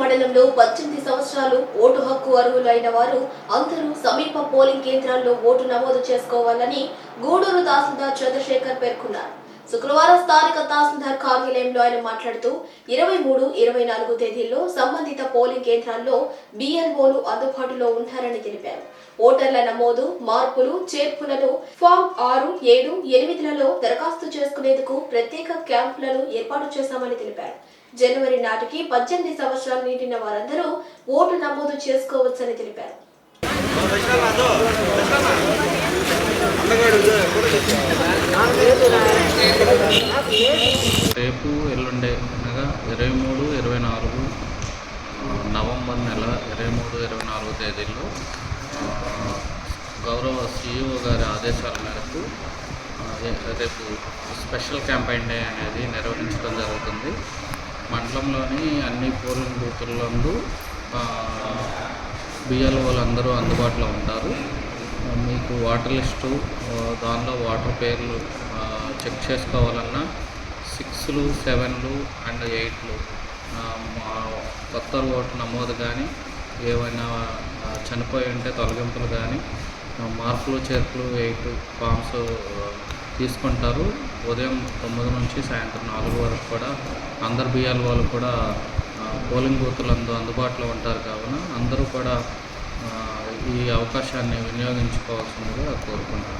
మండలంలో 18 సంవత్సరాలు ఓటు హక్కు అర్హులైన వారు అందరూ సమీప పోలింగ్ కేంద్రాల్లో ఓటు నమోదు చేసుకోవాలని గూడూరు తహసీల్దార్ చంద్రశేఖర్ పేర్కొన్నారు. శుక్రవారం స్థానిక తహసీల్దార్ కార్యాలయంలో ఆయన మాట్లాడుతూ 23, 24 తేదీల్లో సంబంధిత పోలింగ్ కేంద్రాల్లో BLOలు అందుబాటులో ఉంటారని తెలిపారు. ఓటర్ల నమోదు, మార్పులు, చేర్పులను ఫామ్ 6, 7, 8లలో దరఖాస్తు చేసుకునేందుకు ప్రత్యేక క్యాంపులను ఏర్పాటు చేశామని తెలిపారు. జనవరి నాటికి 18 సంవత్సరాలు నిండిన వారందరూ ఓటు నమోదు చేసుకోవచ్చని తెలిపారు. రేపు ఎల్లుండే అనగా 23, 24 నవంబర్ నెల 23, 24 తేదీల్లో గౌరవ CEO గారి ఆదేశాల మేరకు రేపు స్పెషల్ క్యాంపెయిన్ డే అనేది నిర్వహించడం జరుగుతుంది. మండలంలోని అన్ని పోలింగ్ బూతులందు BLOలు అందరూ అందుబాటులో ఉంటారు. మీకు వాటర్ లిస్టు, దానిలో వాటర్ పేర్లు చెక్ చేసుకోవాలన్నా 6లు, 7లు అండ్ 8లు కొత్త ఓటు నమోదు కానీ, ఏమైనా చనిపోయి ఉంటే తొలగింపులు కానీ, మార్పులు, చేర్పులు 8 ఫామ్స్ తీసుకుంటారు. ఉదయం 9 నుంచి సాయంత్రం 4 వరకు కూడా అందరు BLOలు కూడా పోలింగ్ బూతులందు అందుబాటులో ఉంటారు. కావున అందరూ కూడా ఈ అవకాశాన్ని వినియోగించుకోవాల్సిందిగా కోరుకుంటున్నాను.